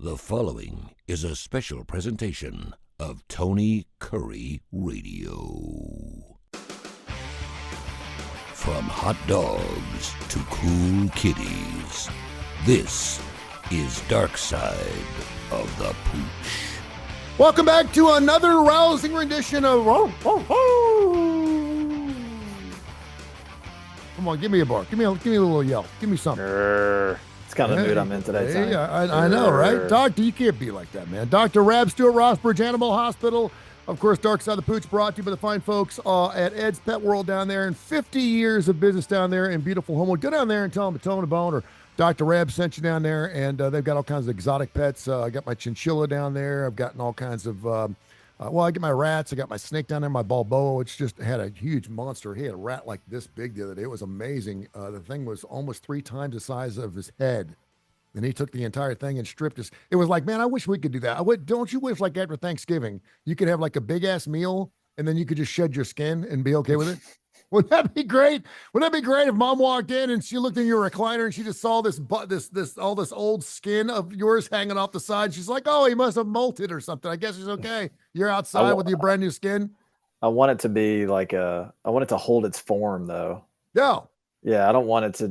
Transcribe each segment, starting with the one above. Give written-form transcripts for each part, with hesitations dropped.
The following is a special presentation of Tony Curry Radio. From hot dogs to cool kitties, this is Darkside of the Pooch. Welcome back to another rousing rendition of... Come on, give me a bark. Give me a little yell. Give me something. It's kind of mood I'm in today. Hey, I know, right? Doctor, you can't be like that, man. Dr. Rab Stewart, Rossbridge Animal Hospital. Of course, Darkside of the Pooch brought to you by the fine folks at Ed's Pet World down there, and 50 years of business down there in beautiful Homewood. Go down there and tell them Tone a Bone or Dr. Rab sent you down there, and they've got all kinds of exotic pets. I got my chinchilla down there. I've gotten all kinds of, I get my rats. I got my snake down there, my Balboa, which just had a huge monster. He had a rat like this big the other day. It was amazing. The thing was almost 3 times the size of his head. And he took the entire thing and stripped us. It was like, man, I wish we could do that. Don't you wish, like, after Thanksgiving, you could have like a big ass meal and then you could just shed your skin and be okay with it? Would that be great? Would that be great if Mom walked in and she looked in your recliner and she just saw this old skin of yours hanging off the side? She's like, oh, he must have molted or something. I guess it's okay. You're outside with your brand new skin. I want it to be like I want it to hold its form though. Yeah. Yeah, I don't want it to,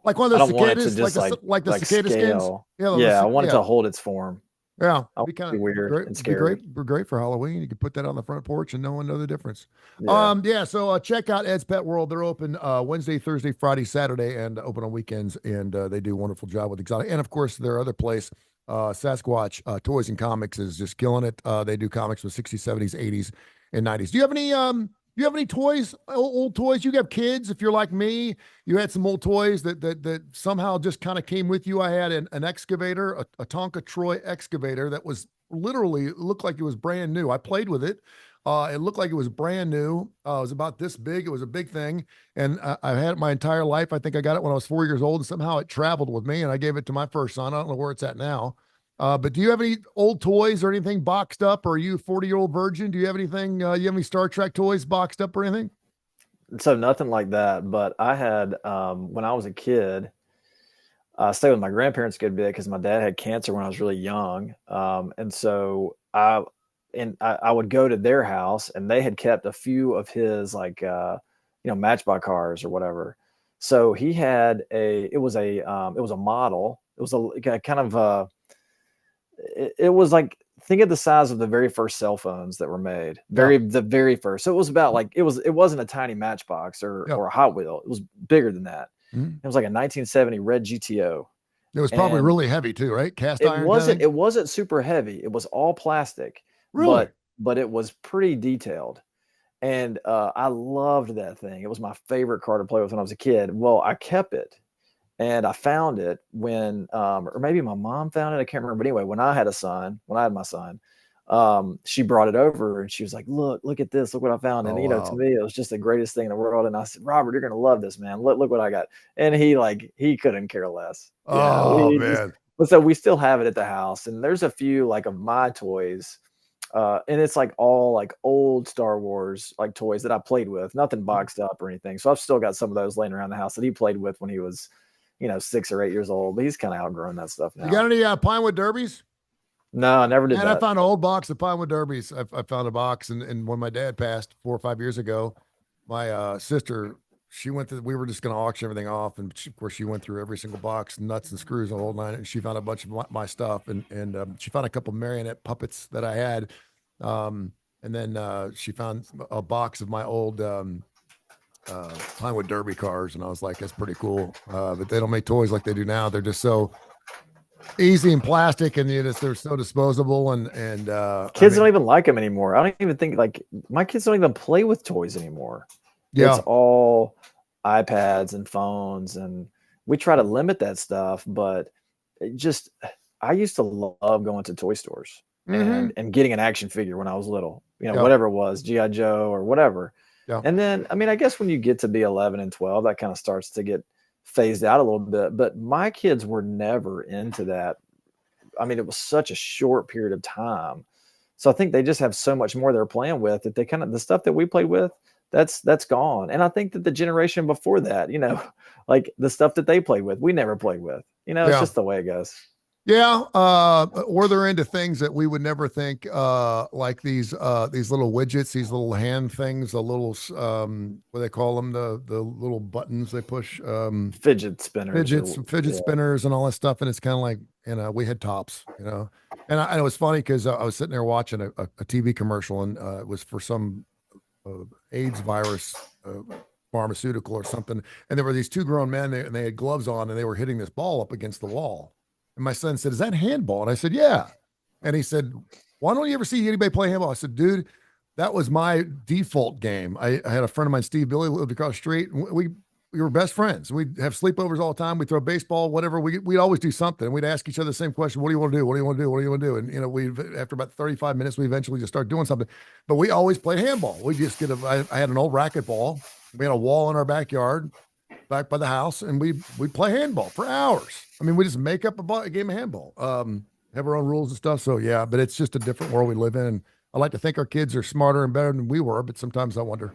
like one of those cicadas, like the cicada skins. Yeah, I want it to hold its form. Yeah, it'd be kind of weird and scary. Be great for Halloween. You could put that on the front porch and no one know the difference. Yeah. So check out Ed's Pet World. They're open Wednesday, Thursday, Friday, Saturday, and open on weekends. And they do a wonderful job with exotic. And of course, their other place, Sasquatch Toys and Comics, is just killing it. They do comics with 60s, 70s, 80s, and 90s. Do you have any toys, old toys? You have kids. If you're like me, you had some old toys that somehow just kind of came with you. I had an excavator, a Tonka Troy excavator that was literally looked like it was brand new. I played with it. It looked like it was brand new. It was about this big. It was a big thing. And I've had it my entire life. I think I got it when I was 4 years old, and somehow it traveled with me, and I gave it to my first son. I don't know where it's at now. But do you have any old toys or anything boxed up? Or are you a 40-year-old virgin? Do you have anything? You have any Star Trek toys boxed up or anything? So nothing like that. But I had, when I was a kid, I stayed with my grandparents a good bit because my dad had cancer when I was really young. And so I would go to their house, and they had kept a few of his Matchbox cars or whatever. So he had it was a model. It was a kind of it was like, think of the size of the very first cell phones that were made. The very first. So it was about like, it wasn't a tiny Matchbox or a Hot Wheel. It was bigger than that. Mm-hmm. It was like a 1970 red GTO. It was probably really heavy too, right? Cast iron. It wasn't super heavy. It was all plastic. Really? But it was pretty detailed. And I loved that thing. It was my favorite car to play with when I was a kid. Well, I kept it. And I found it when, or maybe my mom found it. I can't remember. But anyway, when I had my son, she brought it over and she was like, look at this. Look what I found. And, wow. To me, it was just the greatest thing in the world. And I said, Robert, you're going to love this, man. Look what I got. And he couldn't care less. Man. So we still have it at the house. And there's a few like of my toys. And it's like all like old Star Wars, like toys that I played with, nothing boxed up or anything. So I've still got some of those laying around the house that he played with when he was, 6 or 8 years old, but he's kind of outgrown that stuff now. You got any Pinewood Derbies? No, I never did that. I found an old box of Pinewood Derbies. I found a box, and when my dad passed 4 or 5 years ago, my sister, we were just going to auction everything off, and of course she went through every single box, nuts and screws and the whole nine, and she found a bunch of my stuff, and she found a couple marionette puppets that I had, and then she found a box of my old Pinewood Derby cars, and I was like, that's pretty cool. But they don't make toys like they do now. They're just so easy and plastic, and they're so disposable, and kids don't even like them anymore. I don't even think, like, my kids don't even play with toys anymore. Yeah. It's all iPads and phones, and we try to limit that stuff, but I used to love going to toy stores and getting an action figure when I was little, whatever it was, G.I. Joe or whatever. Yeah. And then, I guess when you get to be 11 and 12, that kind of starts to get phased out a little bit. But my kids were never into that. It was such a short period of time. So I think they just have so much more they're playing with that the stuff that we played with, that's gone. And I think that the generation before that, like the stuff that they played with, we never played with. It's just the way it goes. Yeah, or they're into things that we would never think, like these little widgets, these little hand things, the little what do they call them, the little buttons they push, Fidget spinners or fidget yeah. spinners and all that stuff. And it's kind of like, we had tops, and it was funny because I was sitting there watching a TV commercial, and it was for some AIDS virus pharmaceutical or something. And there were these two grown men, and they had gloves on, and they were hitting this ball up against the wall. And my son said, "Is that handball?" And I said, "Yeah." And he said, "Why don't you ever see anybody play handball?" I said, "Dude, that was my default game. I had a friend of mine, Steve Billy, lived across the street. And we were best friends. We'd have sleepovers all the time. We'd throw baseball, whatever. We'd always do something. We'd ask each other the same question: "What do you want to do? What do you want to do? What do you want to do?" And we, after about 35 minutes, we eventually just start doing something. But we always played handball. We just I had an old racquetball. We had a wall in our backyard, back by the house, and we'd play handball for hours. I mean, we just make up a game of handball. Have our own rules and stuff. So yeah, but it's just a different world we live in. And I like to think our kids are smarter and better than we were, but sometimes I wonder.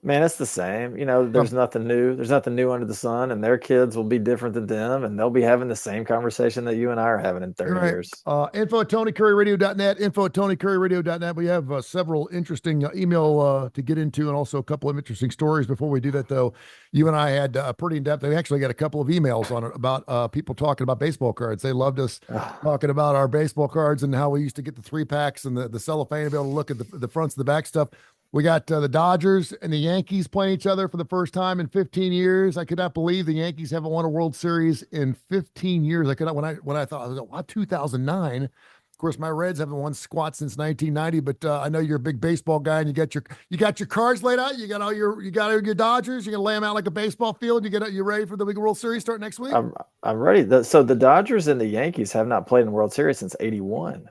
Man, it's the same. There's nothing new. There's nothing new under the sun, and their kids will be different than them, and they'll be having the same conversation that you and I are having in 30 Right. years. Info at TonyCurryRadio.net, info at TonyCurryRadio.net. We have several interesting email to get into, and also a couple of interesting stories. Before we do that, though, you and I had pretty in-depth, we actually got a couple of emails on it about people talking about baseball cards. They loved us talking about our baseball cards and how we used to get the 3-packs and the cellophane to be able to look at the fronts and the back stuff. We got the Dodgers and the Yankees playing each other for the first time in 15 years. I could not believe the Yankees haven't won a World Series in 15 years. I could not, when I thought, I was like, wow, 2009. Of course, my Reds haven't won squat since 1990, but I know you're a big baseball guy, and you got your cards laid out. You got all your Dodgers. You're gonna lay them out like a baseball field. You ready for the big World Series start next week? I'm ready. So the Dodgers and the Yankees have not played in the World Series since '81.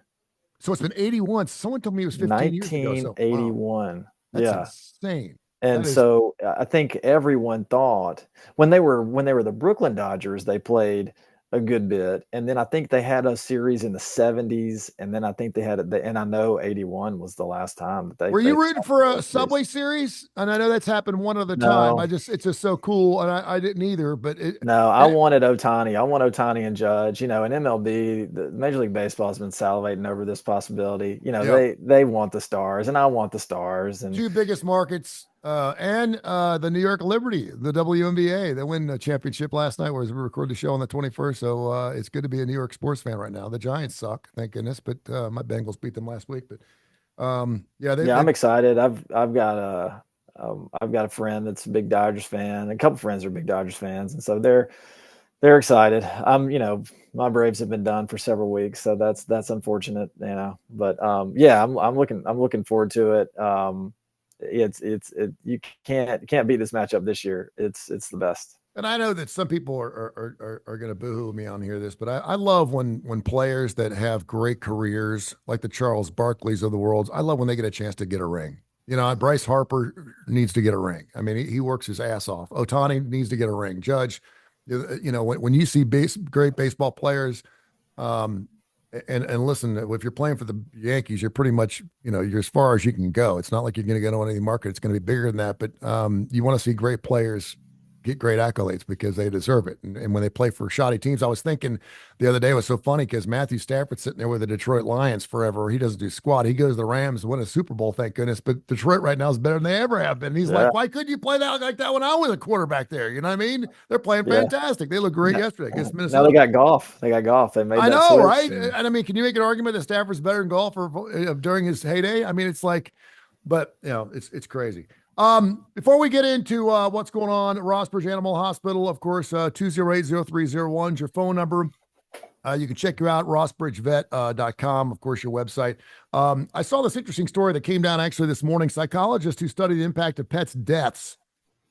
So it's been 81. Someone told me it was 15 years ago. So 1981. wow, that's Yeah. insane. And so I think everyone thought when they were the Brooklyn Dodgers, they played a good bit, and then I think they had a series in the '70s, and then I think they had it. And I know '81 was the last time that they. Were you rooting for a Subway Series? And I know that's happened one other time. No, It's just so cool, and I didn't either. But no, I wanted Ohtani. I want Ohtani and Judge. In MLB, the Major League Baseball has been salivating over this possibility. They want the stars, and I want the stars. And two biggest markets, and the New York Liberty, the WNBA. They win a championship last night, whereas we recorded the show on the 21st. So it's good to be a New York sports fan right now. The Giants suck, thank goodness, but my Bengals beat them last week. But I'm excited. I've got a friend that's a big Dodgers fan. A couple friends are big Dodgers fans, and so they're excited. My Braves have been done for several weeks, so that's unfortunate, But I'm looking forward to it. You can't beat this matchup this year. It's the best. And I know that some people are going to boohoo me on here this, but I love when players that have great careers, like the Charles Barkleys of the world, I love when they get a chance to get a ring. Bryce Harper needs to get a ring. I mean, he works his ass off. Ohtani needs to get a ring. Judge, when you see great baseball players, and listen, if you're playing for the Yankees, you're pretty much, you're as far as you can go. It's not like you're going to go to any market. It's going to be bigger than that. But you want to see great players get great accolades because they deserve it. And when they play for shoddy teams, I was thinking the other day, it was so funny because Matthew Stafford's sitting there with the Detroit Lions forever. He doesn't do squat. He goes to the Rams, win a Super Bowl, thank goodness. But Detroit right now is better than they ever have been. And he's like, why couldn't you play that like that when I was a quarterback there? You know what I mean? They're playing fantastic. They look great yesterday against Minnesota. Now they got golf. They made I that know, switch. right? And I mean, can you make an argument that Stafford's better in golf during his heyday? I mean, it's like, but it's crazy. Before we get into what's going on at Rossbridge Animal Hospital, of course, 208-0301 is your phone number. You can check you out, rossbridgevet.com, of course, your website. I saw this interesting story that came down actually this morning. Psychologists who study the impact of pets' deaths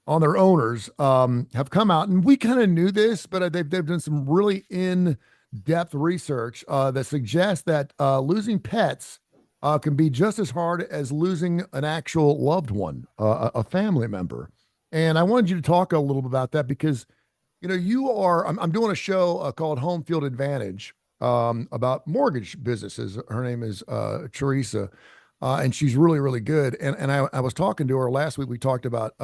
on their owners have come out, and we kind of knew this, but they've done some really in-depth research that suggests that losing pets can be just as hard as losing an actual loved one, a family member. And I wanted you to talk a little bit about that because, I'm doing a show called Home Field Advantage about mortgage businesses. Her name is Teresa, and she's really, really good. And I was talking to her last week. We talked about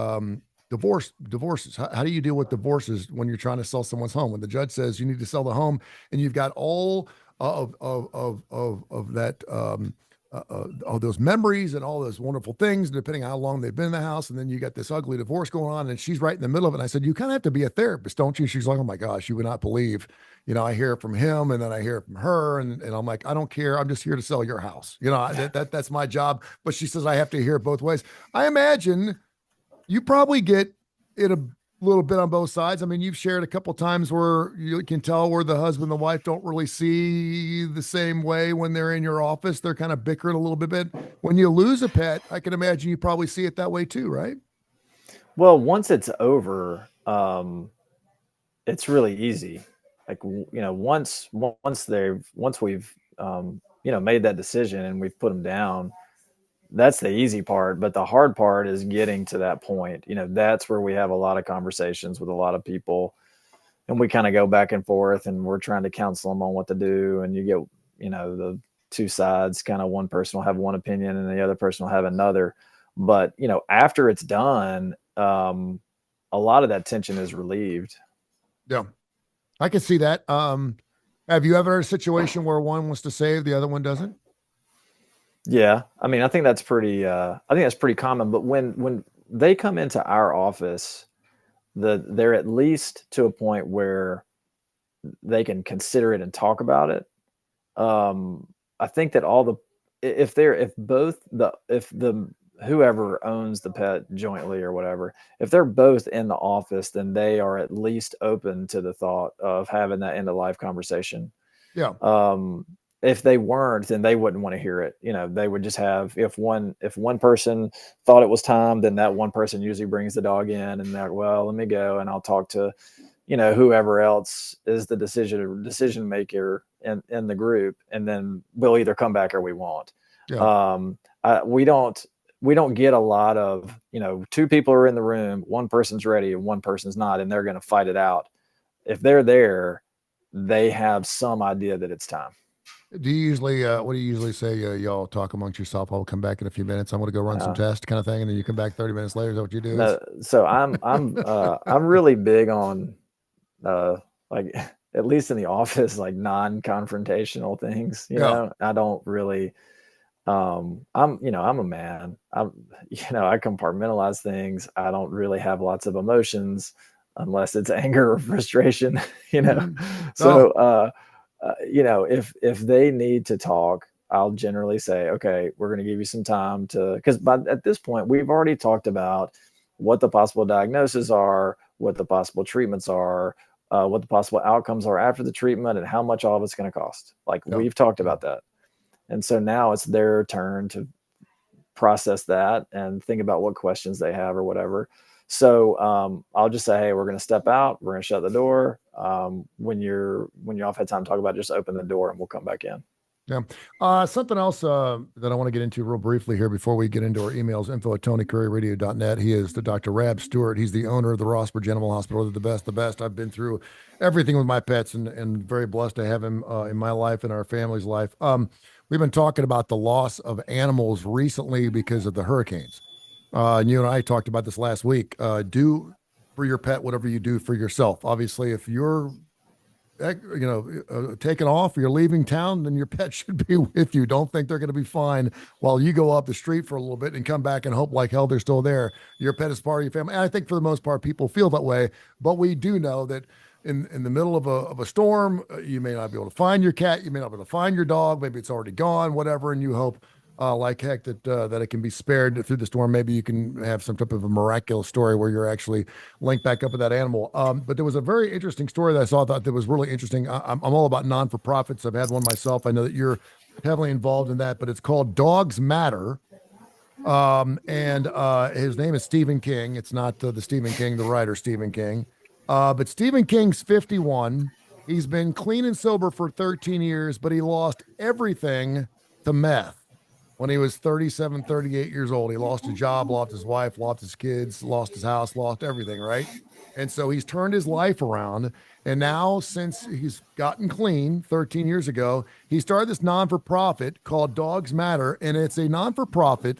divorces. How do you deal with divorces when you're trying to sell someone's home? When the judge says you need to sell the home, and you've got all of that all those memories and all those wonderful things, depending on how long they've been in the house, and then you got this ugly divorce going on, and she's right in the middle of it. And I said, you kind of have to be a therapist, don't you? She's like, oh my gosh, you would not believe. I hear it from him, and then I hear it from her, and I'm like, I don't care. I'm just here to sell your house. That's my job. But she says I have to hear it both ways. I imagine you probably get it a little bit on both sides. I mean, you've shared a couple times where you can tell where the husband and the wife don't really see the same way when they're in your office. They're kind of bickering a little bit. When you lose a pet, I can imagine you probably see it that way too, right? Well, once it's over, it's really easy. Like, once we've, made that decision and we've put them down, that's the easy part. But the hard part is getting to that point. That's where we have a lot of conversations with a lot of people, and we kind of go back and forth, and we're trying to counsel them on what to do. And you get, the two sides, kind of one person will have one opinion and the other person will have another. But, after it's done, a lot of that tension is relieved. Yeah, I can see that. Have you ever had a situation where one wants to save, the other one doesn't? Yeah. I mean, I think that's pretty common, but when they come into our office, they're at least to a point where they can consider it and talk about it. I think that if whoever owns the pet jointly or whatever, if they're both in the office, then they are at least open to the thought of having that end of life conversation. Yeah. If they weren't, then they wouldn't want to hear it. They would just have, if one person thought it was time, then that one person usually brings the dog in, and they're like, well, let me go and I'll talk to, whoever else is the decision maker in the group. And then we'll either come back or we won't. Yeah. We don't get a lot of, two people are in the room, one person's ready and one person's not, and they're going to fight it out. If they're there, they have some idea that it's time. Do you usually, what do you usually say? Y'all talk amongst yourself. I'll come back in a few minutes. I'm going to go run some tests, kind of thing, and then you come back 30 minutes later. Is that what you do? No, so I'm really big on, like, at least in the office, like non-confrontational things. I don't really. I'm a man. I compartmentalize things. I don't really have lots of emotions unless it's anger or frustration. So. If they need to talk, I'll generally say, okay, we're going to give you some time because at this point, we've already talked about what the possible diagnoses are, what the possible treatments are, what the possible outcomes are after the treatment, and how much all of it's going to cost. Like, we've talked about that. And so now it's their turn to process that and think about what questions they have or whatever. So I'll just say, hey, we're going to step out. We're going to shut the door. When you're off had time to talk about it, just open the door and we'll come back in. Yeah. Something else that I want to get into real briefly here before we get into our emails, info@tonycurryradio.net. He is the Dr. Rab Stewart. He's the owner of the Rossburg Animal Hospital. They're the best. I've been through everything with my pets and very blessed to have him in my life and our family's life. We've been talking about the loss of animals recently because of the hurricanes. And you and I talked about this last week. Do for your pet whatever you do for yourself. Obviously, if you're, taking off, you're leaving town, then your pet should be with you. Don't think they're going to be fine while you go up the street for a little bit and come back and hope like hell they're still there. Your pet is part of your family. And I think for the most part, people feel that way. But we do know that in the middle of a storm, you may not be able to find your cat. You may not be able to find your dog. Maybe it's already gone, whatever. And you hope like heck that it can be spared through the storm. Maybe you can have some type of a miraculous story where you're actually linked back up with that animal. But there was a very interesting story that I saw that was really interesting. I'm all about non-for-profits. I've had one myself. I know that you're heavily involved in that, but it's called Dogs Matter. And his name is Stephen King. It's not the Stephen King, the writer Stephen King. But Stephen King's 51. He's been clean and sober for 13 years, but he lost everything to meth. When he was 37, 38 years old, he lost a job, lost his wife, lost his kids, lost his house, lost everything, right? And so he's turned his life around. And now, since he's gotten clean 13 years ago, he started this non-for-profit called Dogs Matter. And it's a non-for-profit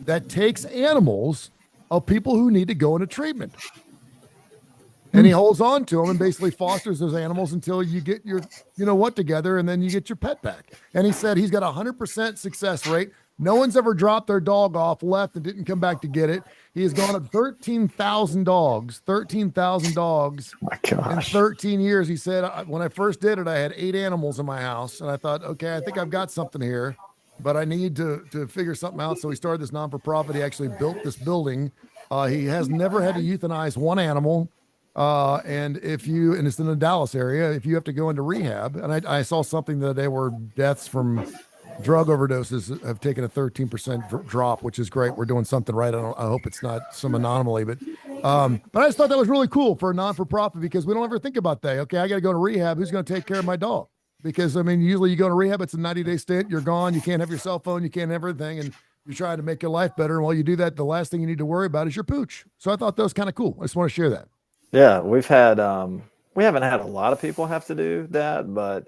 that takes animals of people who need to go into treatment. And he holds on to them and basically fosters those animals until you get your, together, and then you get your pet back. And he said he's got a 100% success rate. No one's ever dropped their dog off, left, and didn't come back to get it. He has gone up 13,000 dogs, My in gosh. 13 years. He said, when I first did it, I had 8 animals in my house. And I thought, okay, I think I've got something here, but I need to figure something out. So he started this non-for-profit. He actually built this building. He has never had to euthanize one animal. And it's in the Dallas area, if you have to go into rehab, and I saw something the other day where deaths from drug overdoses have taken a 13% drop, which is great. We're doing something right. I hope it's not some anomaly, but I just thought that was really cool for a non-for-profit, because we don't ever think about that. Okay, I got to go to rehab. Who's going to take care of my dog? Because usually you go to rehab, it's a 90-day stint. You're gone. You can't have your cell phone. You can't have everything. And you're trying to make your life better. And while you do that, the last thing you need to worry about is your pooch. So I thought that was kind of cool. I just want to share that. Yeah, we haven't had a lot of people have to do that, but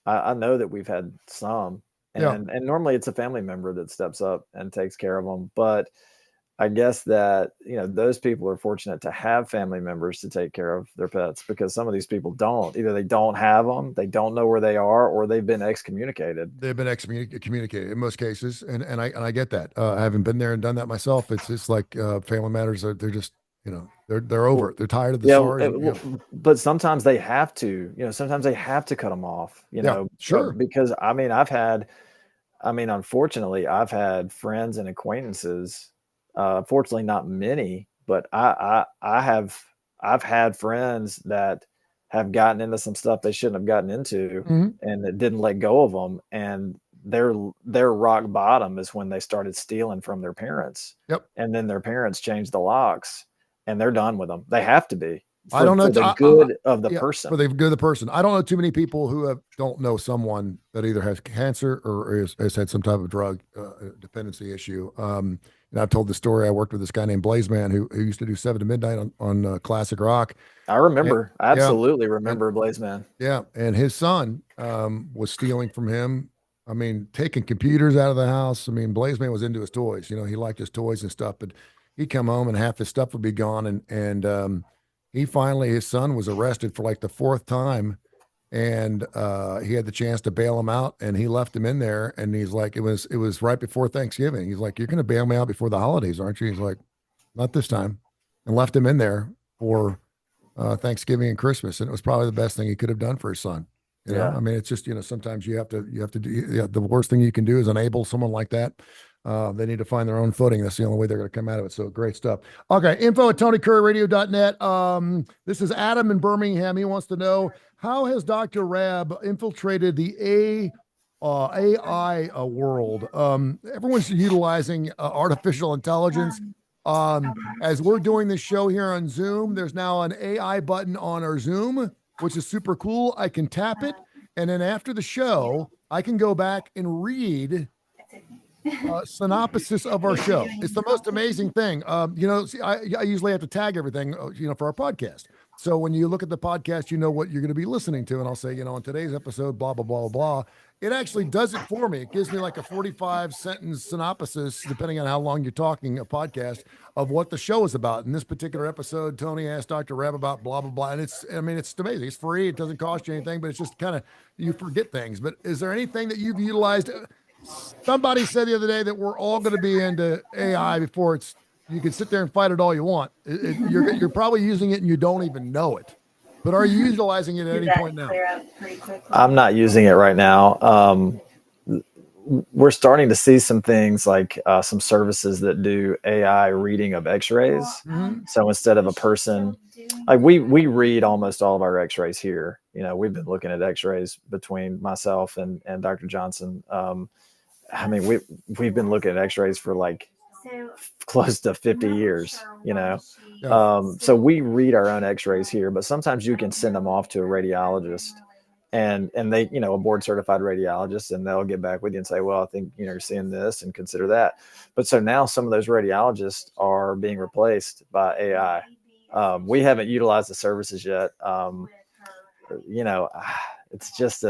I know that we've had some, Yeah. and normally it's a family member that steps up and takes care of them. But I guess that, those people are fortunate to have family members to take care of their pets, because some of these people don't. Either they don't have them, they don't know where they are, or they've been excommunicated. They've been excommunicated in most cases, and I get that. I haven't been there and done that myself. It's just like family matters. They're just they're over it. They're tired of the SARS. But sometimes they have to. Sometimes they have to cut them off. Sure. Because unfortunately, I've had friends and acquaintances. Fortunately, not many, but I've had friends that have gotten into some stuff they shouldn't have gotten into, and it didn't let go of them. And their rock bottom is when they started stealing from their parents. Yep. And then their parents changed the locks, and they're done with them. They have to be. I don't know. For the good of the person. For the good of the person. I don't know too many people who don't know someone that either has cancer or has had some type of drug dependency issue. And I've told the story. I worked with this guy named Blazeman who used to do 7 to Midnight on classic rock. I remember. I absolutely remember Blazeman. Yeah. And his son was stealing from him. Taking computers out of the house. Blazeman was into his toys. He liked his toys and stuff, but he'd come home and half his stuff would be gone. And his son was arrested for like the 4th time, and he had the chance to bail him out, and he left him in there. And he's like, it was right before Thanksgiving. He's like, "You're going to bail me out before the holidays, aren't you?" He's like, "Not this time," and left him in there for Thanksgiving and Christmas. And it was probably the best thing he could have done for his son. It's just, sometimes you have to do, the worst thing you can do is enable someone like that. They need to find their own footing. That's the only way they're going to come out of it. So great stuff. Okay. info@TonyCurryRadio.net. This is Adam in Birmingham. He wants to know, how has Dr. Rab infiltrated the AI world? Everyone's utilizing artificial intelligence. As we're doing this show here on Zoom, there's now an AI button on our Zoom, which is super cool. I can tap it, and then after the show, I can go back and read synopsis of our show. It's the most amazing thing. I usually have to tag everything, for our podcast. So when you look at the podcast, you know what you're going to be listening to. And I'll say, on today's episode, blah, blah, blah, blah. It actually does it for me. It gives me like a 45 sentence synopsis, depending on how long you're talking, a podcast of what the show is about. In this particular episode, Tony asked Dr. Rab about blah, blah, blah. And it's amazing. It's free. It doesn't cost you anything, but it's just kind of, you forget things. But is there anything that you've utilized? Somebody said the other day that we're all going to be into AI before you can sit there and fight it all you want. You're probably using it and you don't even know it. But are you utilizing it at any point now? I'm not using it right now. We're starting to see some things like some services that do AI reading of x-rays. Mm-hmm. So instead of a person, like we read almost all of our x-rays here. We've been looking at x-rays between myself and Dr. Johnson. We've been looking at x-rays for like close to 50 years, so we read our own x-rays here, but sometimes you can send them off to a radiologist and they, a board certified radiologist, and they'll get back with you and say, well, I think, you're seeing this and consider that. But so now some of those radiologists are being replaced by AI. We haven't utilized the services yet. It's just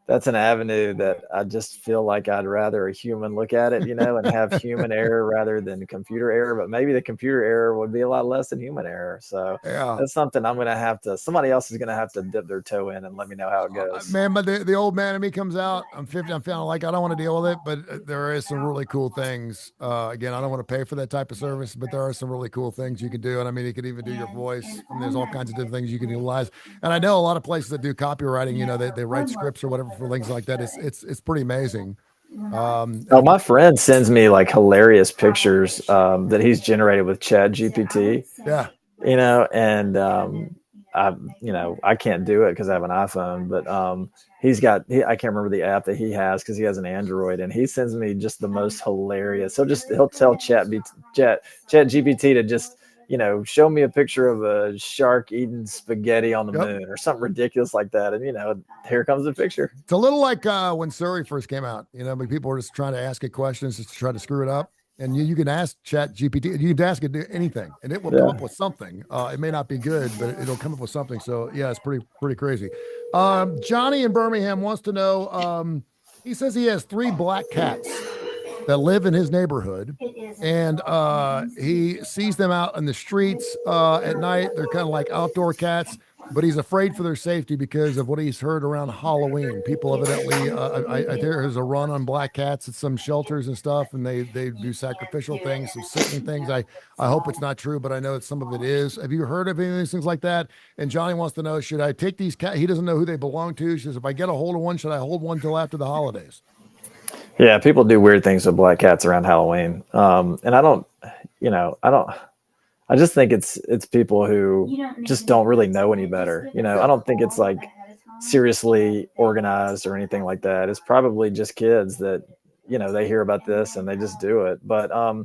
that's an avenue that I just feel like I'd rather a human look at it, and have human error rather than computer error. But maybe the computer error would be a lot less than human error. So Yeah. that's something somebody else is going to have to dip their toe in and let me know how it goes. Man, but the old man in me comes out. I'm 50. I'm feeling like I don't want to deal with it, but there is some really cool things. Again, I don't want to pay for that type of service, but there are some really cool things you can do. And I mean, you could even do your voice. I mean, there's all kinds of different things you can utilize. And I know a lot of places that do copywriting, they write scripts or whatever for things like that. It's pretty amazing. And Oh, of course, my friend sends me like hilarious pictures that he's generated with Chat GPT, yeah. and I can't do it because I have an iPhone, but I can't remember the app that he has because he has an Android, and he sends me just the most hilarious. He'll tell Chat GPT to just show me a picture of a shark eating spaghetti on the Yep. moon or something ridiculous like that, and here comes the picture. It's a little like when Surrey first came out. But people were just trying to ask it questions just to try to screw it up. And you can ask Chat GPT, you can ask it anything, and it will come Yeah. up with something. It may not be good, but it'll come up with something. So yeah, it's pretty crazy. Johnny in Birmingham wants to know. He says he has 3 black cats that live in his neighborhood, and he sees them out in the streets at night. They're kind of like outdoor cats, but he's afraid for their safety because of what he's heard around Halloween. People evidently, there's a run on black cats at some shelters and stuff, and they do sacrificial things, some sickening things. I hope it's not true, but I know that some of it is. Have you heard of any of these things like that? And Johnny wants to know, should I take these cats? He doesn't know who they belong to. He says, if I get a hold of one, should I hold one till after the holidays? Yeah, people do weird things with black cats around Halloween. And I just think it's people who just don't really know any better. I don't think it's like seriously organized or anything like that. It's probably just kids that, they hear about this and they just do it. But I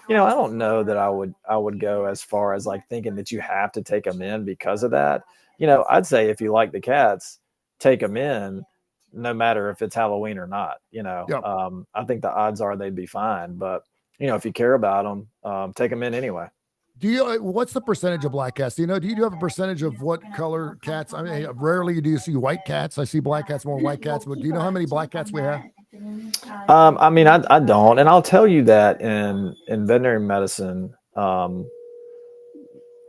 don't know that I would go as far as like thinking that you have to take them in because of that. I'd say if you like the cats, take them in, no matter if it's Halloween or not. Yep. I think the odds are they'd be fine. But if you care about them, take them in anyway. Do you? What's the percentage of black cats? Do you know? Do you have a percentage of what color cats? I mean, rarely do you see white cats. I see black cats more than white cats. But do you know how many black cats we have? I mean, I don't, and I'll tell you that in veterinary medicine,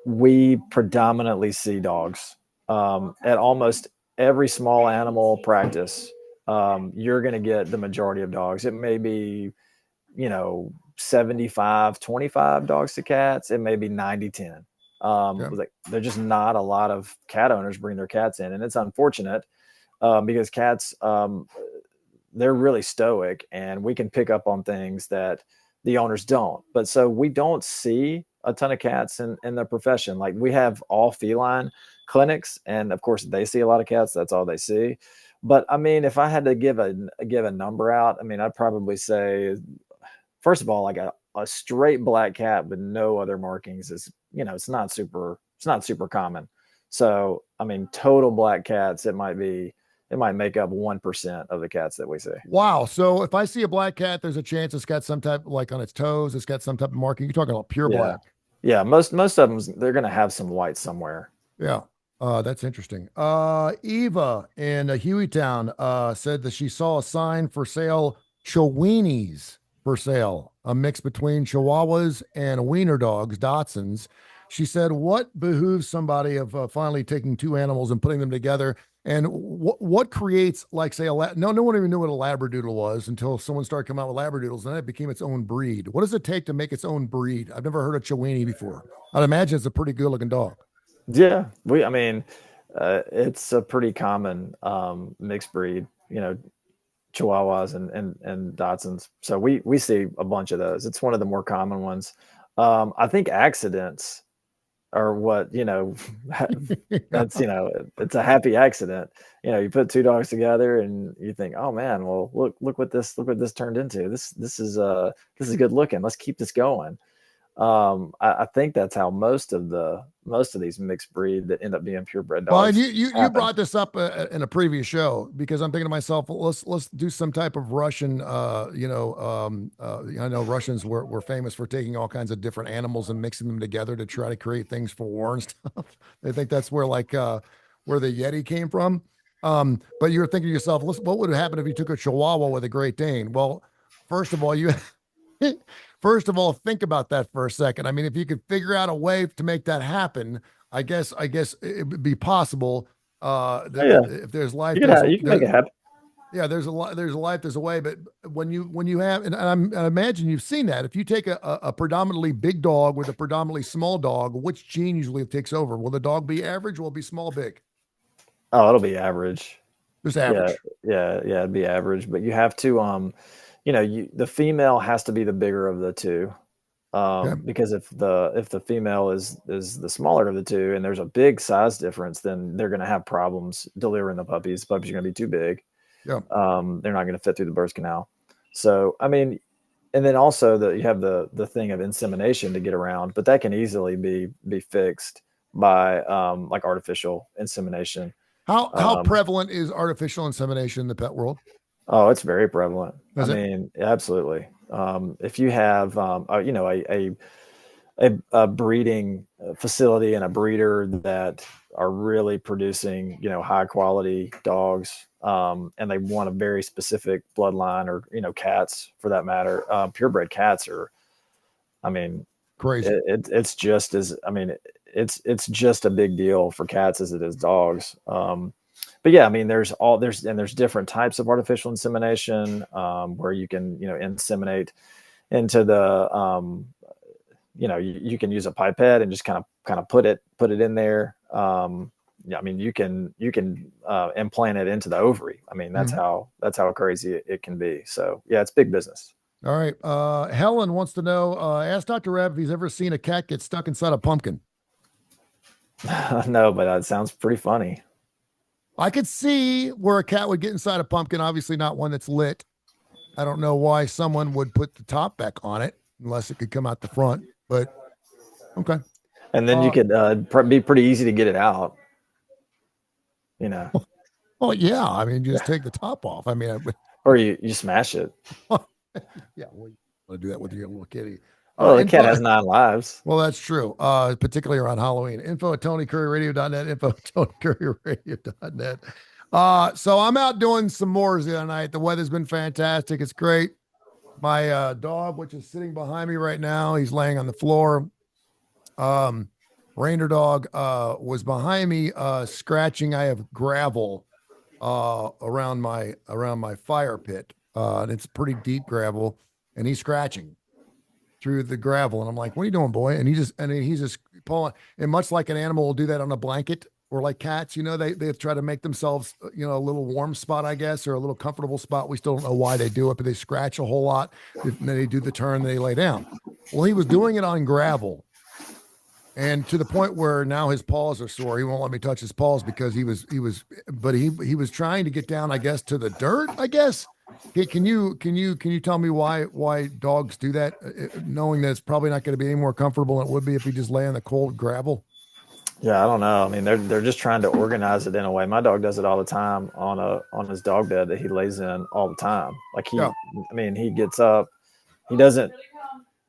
we predominantly see dogs at almost every small animal practice. You're going to get the majority of dogs. It may be, 75-25 dogs to cats. It may be 90-10. Yeah. Like there's just not a lot of cat owners bring their cats in, and it's unfortunate because cats they're really stoic, and we can pick up on things that the owners don't. But so we don't see a ton of cats in the profession. Like we have all feline clinics, and of course they see a lot of cats. That's all they see. But I mean, if I had to give a number out, I mean, I'd probably say, first of all, like a straight black cat with no other markings is, it's not super common. So I mean, total black cats, it might make up 1% of the cats that we see. Wow. So if I see a black cat, there's a chance it's got some type, like on its toes, it's got some type of marking. You're talking about pure Yeah. black. Yeah. Most of them, they're going to have some white somewhere. Yeah. That's interesting. Eva in Hueytown said that she saw a sign for sale, Chiweenies for sale, a mix between Chihuahuas and Wiener dogs, Dachshunds. She said, what behooves somebody of finally taking 2 animals and putting them together? And what creates, like, say, no one even knew what a Labradoodle was until someone started coming out with Labradoodles, and then it became its own breed. What does it take to make its own breed? I've never heard of Chiweenie before. I'd imagine it's a pretty good looking dog. Yeah. I mean, it's a pretty common mixed breed, Chihuahuas and Dachshunds. So we see a bunch of those. It's one of the more common ones. I think accidents are what, that's, it's a happy accident. You put 2 dogs together and you think, oh man, well, look what this turned into. This is good looking. Let's keep this going. I think that's how most of these mixed breed that end up being purebred Well, and dogs you happen. brought this up in a previous show because I'm thinking to myself, well, let's do some type of Russian. I know Russians were famous for taking all kinds of different animals and mixing them together to try to create things for war and stuff. I think that's where where the Yeti came from. But you're thinking to yourself, listen, what would happen if you took a Chihuahua with a Great Dane? Well, first of all, first of all, think about that for a second. I mean, if you could figure out a way to make that happen, I guess it would be possible. Oh, yeah, If there's life, there's you can make it happen. yeah, there's a life, there's a way. But when you have, and I imagine you've seen that. If you take a predominantly big dog with a predominantly small dog, which gene usually takes over? Will the dog be average? Will it be small, big? Oh, it'll be average. Just Yeah, average. yeah, it'd be average. But you have to, the female has to be the bigger of the two. Yeah. Because if the female is the smaller of the two, and there's a big size difference, then they're going to have problems delivering the puppies. Puppies are going to be too big. Yeah. They're not going to fit through the birth canal. So, I mean, and then also you have the thing of insemination to get around, but that can easily be fixed by like artificial insemination. How Um, prevalent is artificial insemination in the pet world? oh, it's very prevalent. I Is it? mean, absolutely. If you have, a breeding facility and a breeder that are really producing, high quality dogs, and they want a very specific bloodline, or cats for that matter. Purebred cats are, I mean, Crazy. it's just as, I mean, it's just a big deal for cats as it is dogs. But yeah, I mean, there's different types of artificial insemination, where you can, inseminate into the, you can use a pipette and just kind of put it in there. Yeah, I mean, you can implant it into the ovary. I mean, Mhm. that's how crazy it can be. So yeah, it's big business. All right. Helen wants to know, ask Dr. Rab if he's ever seen a cat get stuck inside a pumpkin. No, but it sounds pretty funny. I could see where a cat would get inside a pumpkin, obviously not one that's lit. I don't know why someone would put the top back on it unless it could come out the front, but okay. And then you Uh, could be pretty easy to get it out. You know, well, yeah. I mean, just take the top off. I mean, or you smash it. yeah, well, you want to do that with your little kitty. Well, the cat Info. has 9 lives. Well, that's true. Particularly around Halloween. Info at TonyCurryRadio.net. Info at TonyCurryRadio.net. So I'm out doing some mores the other night. The weather's been fantastic. It's great. My dog, which is sitting behind me right now, he's laying on the floor. Rainer dog was behind me scratching. I have gravel around my fire pit. And it's pretty deep gravel, and he's scratching through the gravel. And I'm like, what are you doing, boy? And he's just pulling. And much like an animal will do that on a blanket, or like cats, they try to make themselves, a little warm spot, I guess, or a little comfortable spot. We still don't know why they do it, but they scratch a whole lot. And then they do the turn, and they lay down. Well, he was doing it on gravel. And to the point where now his paws are sore. He won't let me touch his paws because but he was trying to get down, I guess, to the dirt, I guess. Can you tell me why dogs do that, knowing that it's probably not going to be any more comfortable than it would be if he just lay on the cold gravel? Yeah, I don't know. I mean, they're just trying to organize it in a way. My dog does it all the time on his dog bed that he lays in all the time. Like Yeah. I mean, he gets up. He doesn't.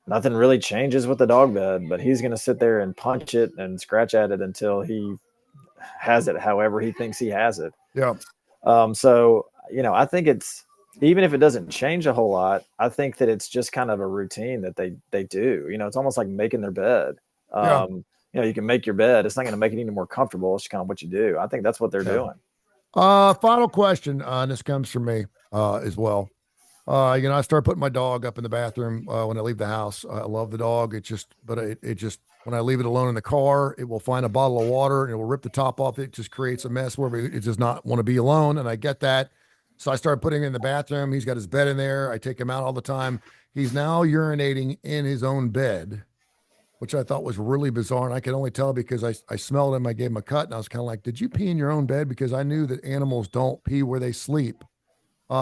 Nothing really changes with the dog bed, but he's going to sit there and punch it and scratch at it until he has it however he thinks he has it. Yeah. So, I think it's, even if it doesn't change a whole lot, I think that it's just kind of a routine that they do. It's almost like making their bed. Yeah. You can make your bed. It's not going to make it any more comfortable. It's just kind of what you do. I think that's what they're Yeah. doing. Final question. And this comes from me as well. I start putting my dog up in the bathroom when I leave the house. I love the dog. It just, when I leave it alone in the car, it will find a bottle of water and it will rip the top off. It just creates a mess where it does not want to be alone. And I get that. So I started putting him in the bathroom. He's got his bed in there. I take him out all the time. He's now urinating in his own bed, which I thought was really bizarre. And I could only tell because I smelled him. I gave him a cut and I was kind of like, did you pee in your own bed? Because I knew that animals don't pee where they sleep.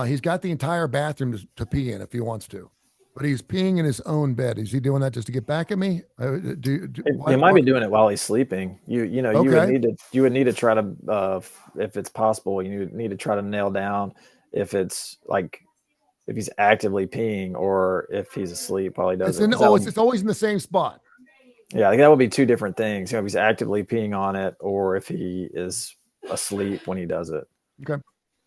He's got the entire bathroom to pee in if he wants to, but he's peeing in his own bed. Is he doing that just to get back at me? He might be doing it while he's sleeping. Okay. You would need to try to, if it's possible, you need to try to nail down if it's like, if he's actively peeing or if he's asleep while he does it. It's always in the same spot. Yeah, I think that would be two different things. If he's actively peeing on it or if he is asleep when he does it. Okay.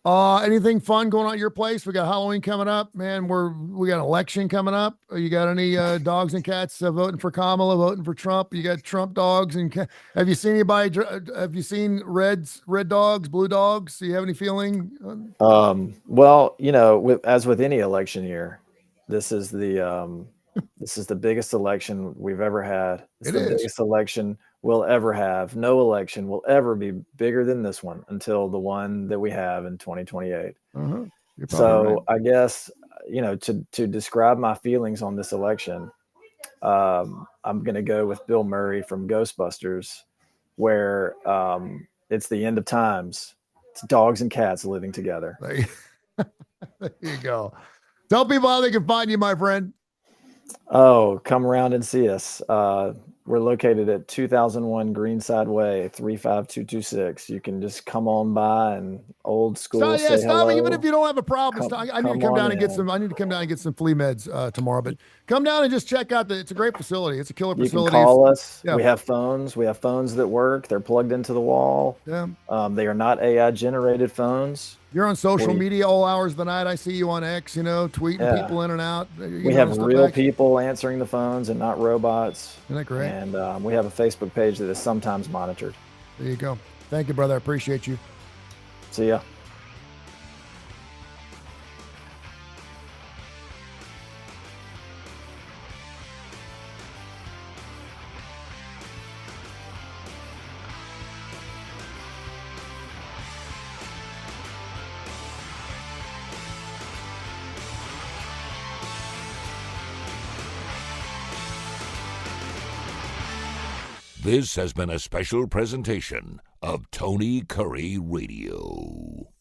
Anything fun going on at your place? We got Halloween coming up, man. We got an election coming up. You got any dogs and cats voting for Kamala, voting for Trump? You got Trump dogs and have you seen anybody? Have you seen red dogs, blue dogs? Do you have any feeling? Well, as with any election year, this is the biggest election we've ever had. It's It the is. biggest election we'll ever have. No election will ever be bigger than this one until the one that we have in 2028. Uh-huh. You're probably right. So I guess, to describe my feelings on this election, I'm going to go with Bill Murray from Ghostbusters, where it's the end of times. It's dogs and cats living together. There you go. Tell people how they can find you, my friend. Oh, come around and see us. We're located at 2001 Greenside Way, 35226. You can just come on by and old school say stop. hello. Even if you don't have a problem, I need to come down and get some. I need to come down and get some flea meds tomorrow. But come down and just check out it's a great facility. It's a killer facility. You can call us. Yeah. We have phones. We have phones that work. They're plugged into the wall. Yeah. They are not AI generated phones. You're on social media all hours of the night. I see you on X, tweeting people in and out. We have real people answering the phones and not robots. Isn't that great? And we have a Facebook page that is sometimes monitored. There you go. Thank you, brother. I appreciate you. See ya. This has been a special presentation of Tony Curry Radio.